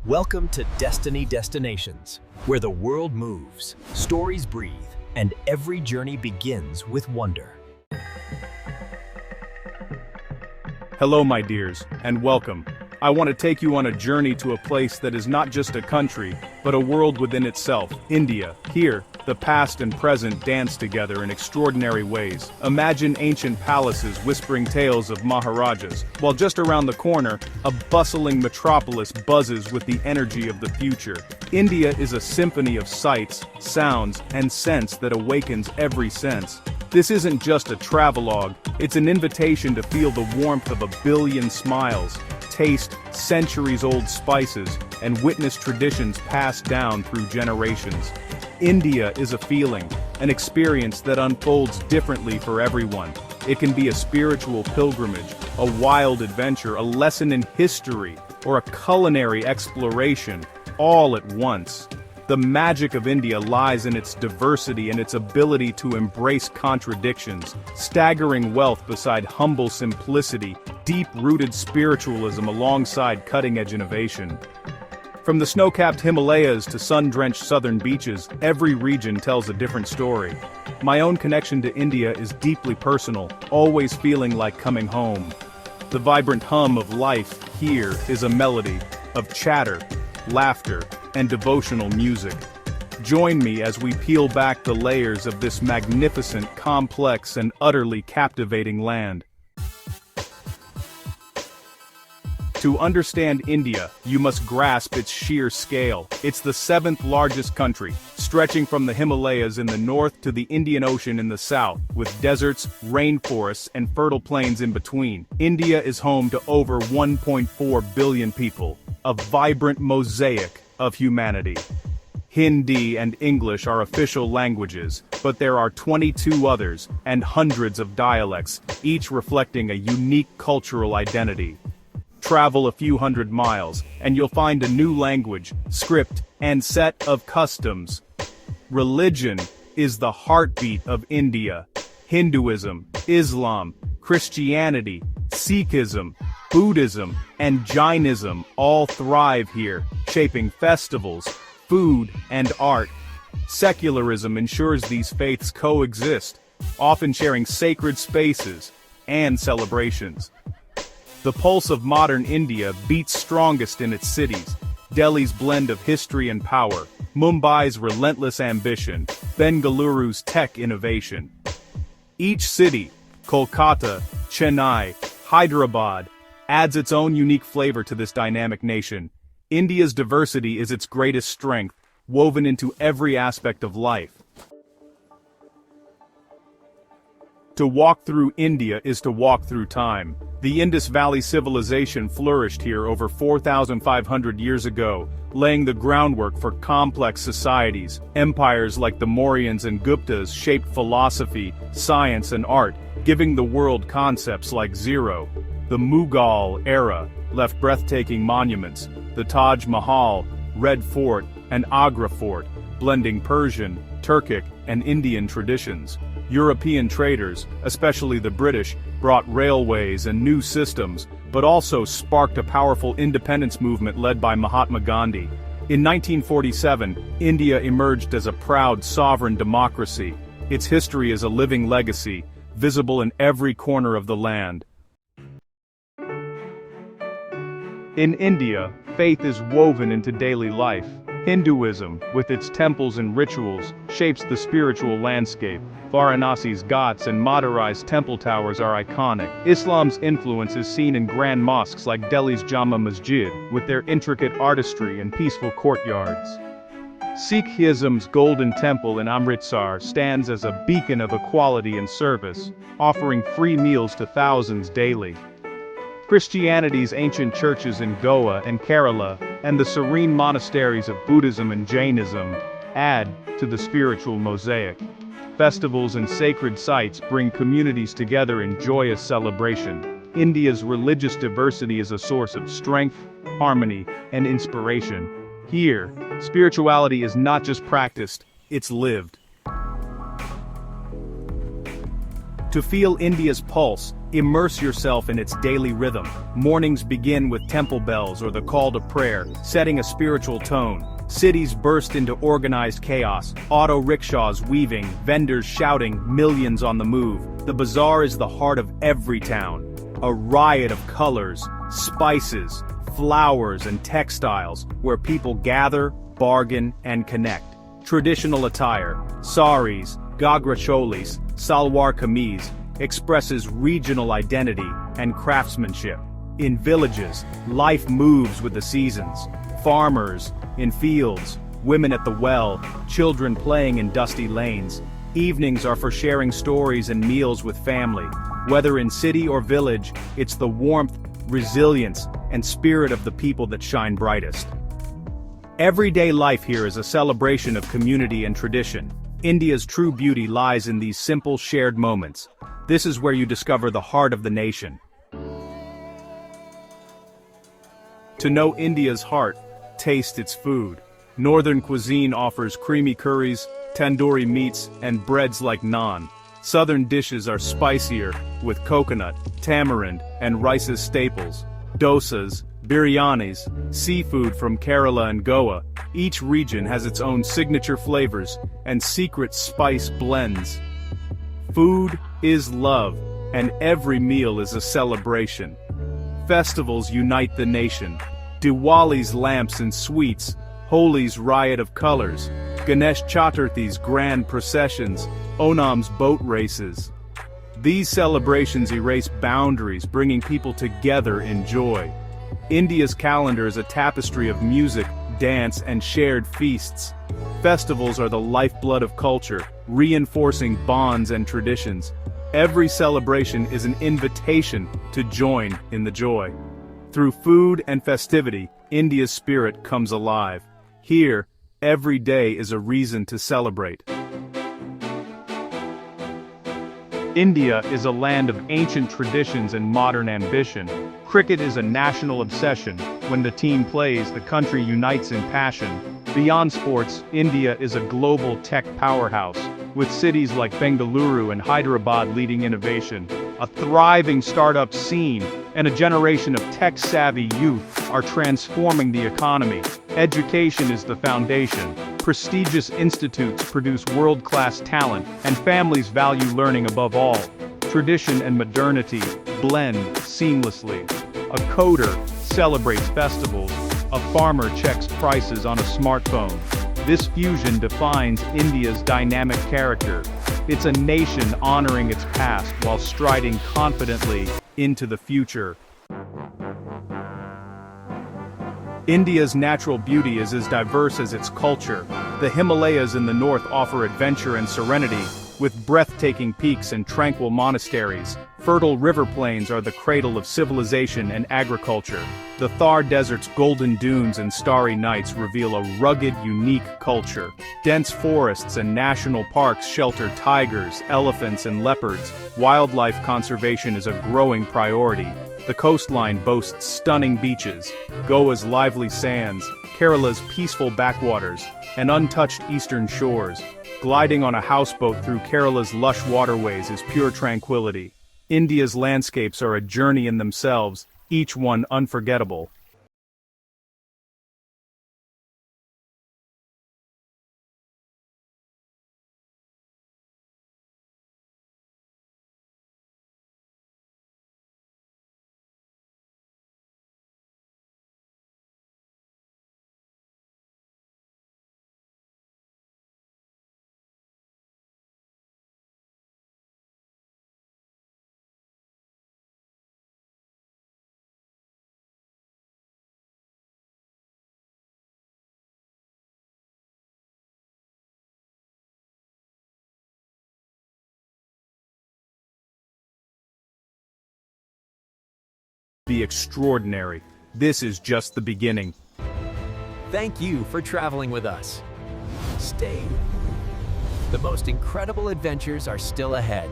Welcome to Destiny Destinations, where the world moves, stories breathe, and every journey begins with wonder. Hello, my dears, and welcome. I want to take you on a journey to a place that is not just a country, but a world within itself, India. Here, the past and present dance together in extraordinary ways. Imagine ancient palaces whispering tales of Maharajas, while just around the corner, a bustling metropolis buzzes with the energy of the future. India is a symphony of sights, sounds, and scents that awakens every sense. This isn't just a travelogue, it's an invitation to feel the warmth of a billion smiles, taste centuries-old spices, and witness traditions passed down through generations. India is a feeling, an experience that unfolds differently for everyone. It can be a spiritual pilgrimage, a wild adventure, a lesson in history, or a culinary exploration, all at once. The magic of India lies in its diversity and its ability to embrace contradictions, staggering wealth beside humble simplicity, deep-rooted spiritualism alongside cutting-edge innovation. From the snow-capped Himalayas to sun-drenched southern beaches, every region tells a different story. My own connection to India is deeply personal, always feeling like coming home. The vibrant hum of life here is a melody of chatter, laughter, and devotional music. Join me as we peel back the layers of this magnificent, complex, and utterly captivating land. To understand India, you must grasp its sheer scale. It's the seventh largest country, stretching from the Himalayas in the north to the Indian Ocean in the south, with deserts, rainforests, and fertile plains in between. India is home to over 1.4 billion people, a vibrant mosaic of humanity. Hindi and English are official languages, but there are 22 others, and hundreds of dialects, each reflecting a unique cultural identity. Travel a few hundred miles, and you'll find a new language, script, and set of customs. Religion is the heartbeat of India. Hinduism, Islam, Christianity, Sikhism, Buddhism, and Jainism all thrive here, shaping festivals, food, and art. Secularism ensures these faiths coexist, often sharing sacred spaces and celebrations. The pulse of modern India beats strongest in its cities, Delhi's blend of history and power, Mumbai's relentless ambition, Bengaluru's tech innovation. Each city, Kolkata, Chennai, Hyderabad, adds its own unique flavor to this dynamic nation. India's diversity is its greatest strength, woven into every aspect of life. To walk through India is to walk through time. The Indus Valley civilization flourished here over 4,500 years ago, laying the groundwork for complex societies. Empires like the Mauryans and Guptas shaped philosophy, science, and art, giving the world concepts like zero. The Mughal era left breathtaking monuments, the Taj Mahal, Red Fort, and Agra Fort, blending Persian, Turkic, and Indian traditions. European traders, especially the British, brought railways and new systems, but also sparked a powerful independence movement led by Mahatma Gandhi. In 1947, India emerged as a proud sovereign democracy. Its history is a living legacy, visible in every corner of the land. In India, faith is woven into daily life. Hinduism, with its temples and rituals, shapes the spiritual landscape. Varanasi's ghats and Madurai's temple towers are iconic. Islam's influence is seen in grand mosques like Delhi's Jama Masjid, with their intricate artistry and peaceful courtyards. Sikhism's Golden Temple in Amritsar stands as a beacon of equality and service, offering free meals to thousands daily. Christianity's ancient churches in Goa and Kerala, and the serene monasteries of Buddhism and Jainism, add to the spiritual mosaic. Festivals and sacred sites bring communities together in joyous celebration. India's religious diversity is a source of strength, harmony, and inspiration. Here, spirituality is not just practiced, it's lived. To feel India's pulse, immerse yourself in its daily rhythm. Mornings begin with temple bells or the call to prayer, setting a spiritual tone. Cities burst into organized chaos, auto rickshaws weaving, vendors shouting, millions on the move. The bazaar is the heart of every town. A riot of colors, spices, flowers and textiles, where people gather, bargain, and connect. Traditional attire, saris, Gagra cholis, salwar kameez, expresses regional identity and craftsmanship. In villages, life moves with the seasons. Farmers in fields, women at the well, children playing in dusty lanes. Evenings are for sharing stories and meals with family. Whether in city or village, it's the warmth, resilience, and spirit of the people that shine brightest. Everyday life here is a celebration of community and tradition. India's true beauty lies in these simple shared moments. This is where you discover the heart of the nation. To know India's heart, taste its food. Northern cuisine offers creamy curries, tandoori meats, and breads like naan. Southern dishes are spicier, with coconut, tamarind, and rice as staples. Dosas, biryanis, seafood from Kerala and Goa. Each region has its own signature flavors and secret spice blends. Food is love, and every meal is a celebration. Festivals unite the nation. Diwali's lamps and sweets, Holi's riot of colors, Ganesh Chaturthi's grand processions, Onam's boat races. These celebrations erase boundaries, bringing people together in joy. India's calendar is a tapestry of music, dance, and shared feasts. Festivals are the lifeblood of culture, reinforcing bonds and traditions. Every celebration is an invitation to join in the joy. Through food and festivity, India's spirit comes alive. Here, every day is a reason to celebrate. India is a land of ancient traditions and modern ambition. Cricket is a national obsession. When the team plays, the country unites in passion. Beyond sports, India is a global tech powerhouse, with cities like Bengaluru and Hyderabad leading innovation. A thriving startup scene and a generation of tech-savvy youth are transforming the economy. Education is the foundation. Prestigious institutes produce world-class talent, and families value learning above all. Tradition and modernity blend seamlessly. A coder celebrates festivals. A farmer checks prices on a smartphone. This fusion defines India's dynamic character. It's a nation honoring its past while striding confidently into the future. India's natural beauty is as diverse as its culture. The Himalayas in the north offer adventure and serenity, with breathtaking peaks and tranquil monasteries. Fertile river plains are the cradle of civilization and agriculture. The Thar Desert's golden dunes and starry nights reveal a rugged, unique culture. Dense forests and national parks shelter tigers, elephants, and leopards. Wildlife conservation is a growing priority. The coastline boasts stunning beaches, Goa's lively sands, Kerala's peaceful backwaters, and untouched eastern shores. Gliding on a houseboat through Kerala's lush waterways is pure tranquility. India's landscapes are a journey in themselves, each one unforgettable. Be extraordinary. This is just the beginning. Thank you for traveling with us. Stay. The most incredible adventures are still ahead.